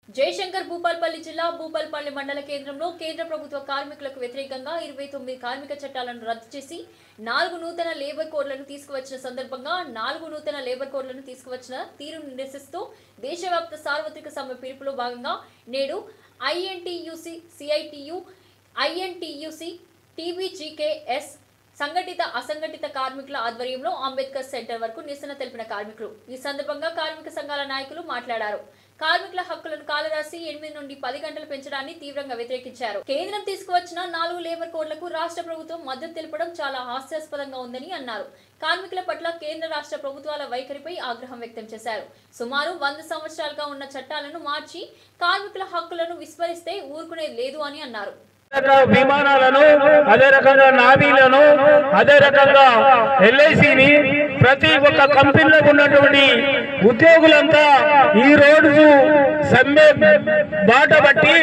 జయశంకర్ భూపాల్పల్లి జిల్లా భూపాల్పల్లి మండల కేంద్రంలో కేంద్ర ప్రభుత్వ కార్మికులకు వ్యతిరేకంగా 29 కార్మిక చట్టాలను రద్దు చేసి 4 నూతన లేబర్ కోడ్లను తీసుకువచ్చిన సందర్భంగా 4 నూతన లేబర్ కోడ్లను తీసుకువచ్చిన తీరును నిరసిస్తూ దేశవ్యాప్త సార్వత్రిక సమ్మె పిలుపులో భాగంగా నేడు ఐఎన్టీయూసీ, సిఐటియు, ఐఎన్టీయూసీ, టీబీజీకేఎస్ సంఘటిత అసంఘటిత కార్మికుల ఆధ్వర్యంలో అంబేద్కర్ సెంటర్ వరకు నిరసన తెలిపిన కార్మికులు ఈ సందర్భంగా కార్మిక సంఘాల నాయకులు మాట్లాడారు. కార్మికుల హక్కులను కాలరాసి 8 నుండి 10 గంటలు పెంచడాన్ని తీవ్రంగా వ్యతిరేకించారు. కేంద్రం తీసుకువచ్చిన 4 లేబర్ కోడ్లకు రాష్ట్ర ప్రభుత్వం మద్దతు తెలపడం చాలా హాస్యాస్పదంగా ఉందని అన్నారు. కార్మికుల పట్ల కేంద్ర రాష్ట్ర ప్రభుత్వాల వైఖరిపై ఆగ్రహం వ్యక్తం చేశారు. సుమారు 100 సంవత్సరాలుగా ఉన్న చట్టాలను మార్చి కార్మికుల హక్కులను విస్మరిస్తే ఊరుకునేది లేదు అని అన్నారు. విమానాలను అదే రకంగా నావీలను అదే రకంగా ఎల్ఐసిని ప్రతి ఒక్క కంపెనీలో ఉన్నటువంటి ఉద్యోగులంతా ఈ రోజు సమ్మె బాట బట్టి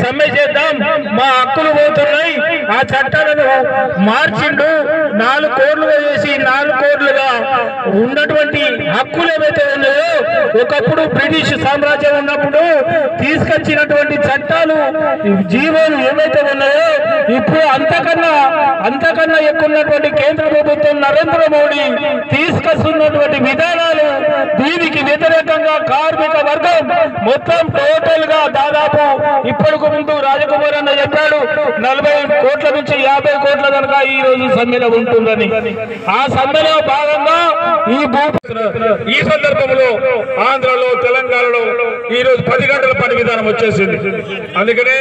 సమ్మె చేద్దాం, మా హక్కులు పోతున్నాయి, ఆ చట్టాలను మార్చిండు, 4 కోడ్లుగా చేసి 4 కోడ్లుగా ఉన్నటువంటి హక్కులు ఏవైతే ఉన్నాయో ఒకప్పుడు బ్రిటిష్ సామ్రాజ్యం ఉన్నప్పుడు తీసుకొచ్చినటువంటి చట్టాలు జీవోలు ఏవైతే ఉన్నాయో ఇప్పుడు అంతకన్నా ఎక్కున్నటువంటి కేంద్ర ప్రభుత్వం నరేంద్ర మోడీ తీసుకొస్తున్నటువంటి విధానాలు దీనికి వ్యతిరేకంగా కార్మిక వర్గం మొత్తం టోటల్ గా దాదాపు ఇప్పటికి ముందు రాజకుమార్ అన్న చెప్పాడు 40 కోట్ల నుంచి 50 కోట్ల దాకా ఈ రోజు సమ్మెలో ఉంటుందని. ఆ సమ్మెలో భాగంగా ఈ సందర్భంలో ఆంధ్రలో తెలంగాణలో ఈ రోజు 10 గంటల పని విధానం వచ్చేసింది. అందుకనే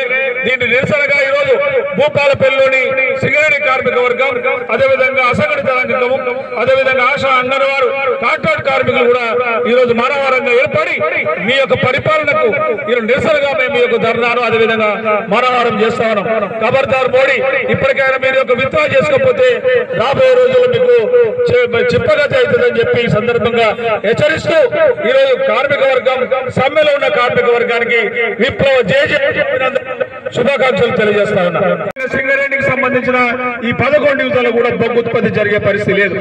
దీన్ని నిరసనగా ఈ రోజు భూపాలపల్లిలోని సింగరేణి కార్మిక వర్గం, అదేవిధంగా అసంఘటిత రంగం, అదేవిధంగా ఆశా అంగన్వాడీ కాంట్రాక్ట్ కార్మికులు కూడా ఈ రోజు మానవారంగా ఏర్పడి మీ యొక్క పరిపాలనకు నిరసనగా మేము మీ యొక్క ధర్నాను అదేవిధంగా మానవారం చేస్తా ఉన్నాం. ఖబర్దార్ మోడీ, ఇప్పటికైనా మీరు యొక్క విత్డ్రా చేసుకోకపోతే రాబోయే రోజుల్లో మీకు చిప్పగతి అవుతుందని చెప్పి ఈ సందర్భంగా హెచ్చరిస్తూ ఈ రోజు కార్మిక వర్గం సమ్మెలో ఉన్న కార్మిక వర్గానికి విప్లవ శుభాకాంక్షలు తెలియజేస్తా ఉన్నారు. సింగరేణికి సంబంధించిన ఈ 11 యూనిట్లలో కూడా బొగ్గు ఉత్పత్తి జరిగే పరిస్థితి లేదు.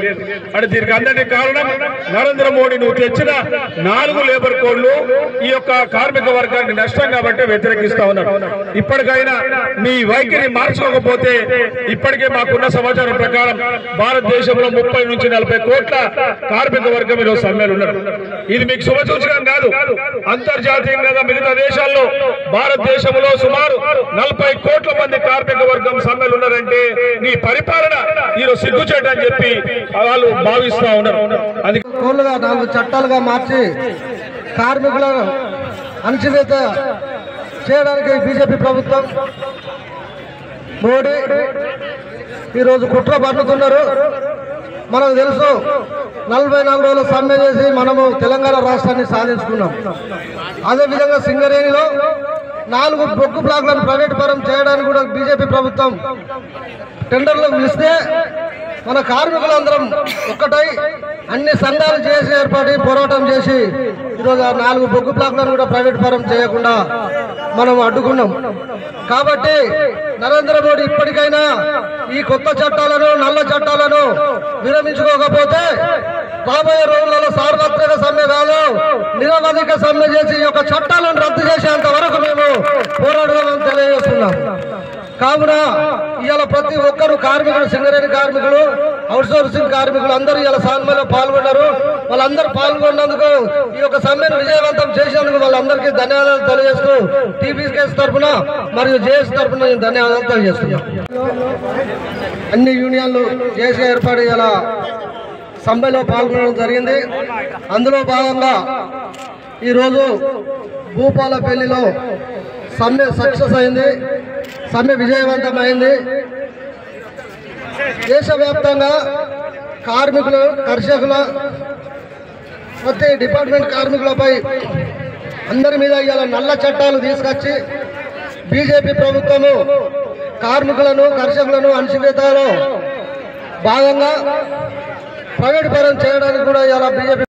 అంటే దీనికి అందరికీ కారణం నరేంద్ర మోడీ నువ్వు తెచ్చిన 4 లేబర్ కోడ్లు ఈ యొక్క కార్మిక వర్గానికి నష్టం కాబట్టి వ్యతిరేకిస్తా ఉన్నారు. ఇప్పటికైనా మీ వైఖరి మార్చుకోకపోతే ఇప్పటికే మాకున్న సమాచారం ప్రకారం భారతదేశంలో 30 నుంచి 40 కోట్ల కార్మిక వర్గం ఈరోజు సమ్మెలు ఉన్నారు. ఇది మీకు శుభసూచకం కాదు. అంతర్జాతీయంగా మిగతా దేశాల్లో భారతదేశంలో సుమారు 40 కోట్ల మంది కార్మిక వర్గం సమ్మెలు ఉన్నారంటే నీ పరిపాలన ఈరోజు సిగ్గుచేట అని చెప్పి వాళ్ళు భావిస్తా ఉన్నారు. అది 4 చట్టాలుగా మార్చి కార్మికులను అణచివేత చేయడానికి బీజేపీ ప్రభుత్వం మోడీ ఈరోజు కుట్ర పన్నుతున్నారు. మనకు తెలుసు 44 రోజులు సమ్మె చేసి మనము తెలంగాణ రాష్ట్రాన్ని సాధించుకున్నాం. అదేవిధంగా సింగరేణిలో 4 బొగ్గు బ్లాక్లను ప్రైవేట్ పరం చేయడానికి కూడా బీజేపీ ప్రభుత్వం టెండర్లు పిలిస్తే మన కార్మికులందరం ఒక్కటై అన్ని సంఘాలు చేసి ఏర్పాటు పోరాటం చేసి ఈరోజు ఆ 4 బొగ్గు బ్లాక్లను కూడా ప్రైవేట్ పరం చేయకుండా మనం అడ్డుకున్నాం. కాబట్టి నరేంద్ర మోడీ ఇప్పటికైనా ఈ కొత్త చట్టాలను నల్ల చట్టాలను విరమించుకోకపోతే రాబోయే రోజులలో సార్వత్రిక సమ్మె కాదు నిరవధిక సమ్మె చేసి ఈ యొక్క చట్టాలను రద్దు చేసేంత వరకు మేము పోరాడదామని తెలియజేస్తున్నాం. కావున ఇవాళ ప్రతి ఒక్కరు కార్మికులు, సింగరేణి కార్మికులు, అవుట్సోర్సింగ్ కార్మికులు అందరూ ఇవాళ సమ్మెలో పాల్గొన్నారు. వాళ్ళందరూ పాల్గొన్నందుకు ఈ యొక్క సమ్మెను విజయవంతం చేసినందుకు వాళ్ళందరికీ ధన్యవాదాలు తెలియజేస్తూ టీబీకేఎస్ తరఫున మరియు జేఎస్ తరఫున నేను ధన్యవాదాలు తెలియజేస్తున్నాను. అన్ని యూనియన్లు చేసి ఏర్పడి ఇలా సమ్మెలో పాల్గొనడం జరిగింది. అందులో భాగంగా ఈరోజు భూపాలపల్లిలో సమ్మె సక్సెస్ అయింది, సమ్మె విజయవంతమైంది. దేశవ్యాప్తంగా కార్మికులు, కర్షకుల, ప్రతి డిపార్ట్మెంట్ కార్మికులపై అందరి మీద ఇవాళ నల్ల చట్టాలు తీసుకొచ్చి బీజేపీ ప్రభుత్వము కార్మికులను, కర్షకులను అణచివేతలో భాగంగా ప్రైవేట్ పరం చేయడానికి కూడా ఇవాళ బీజేపీ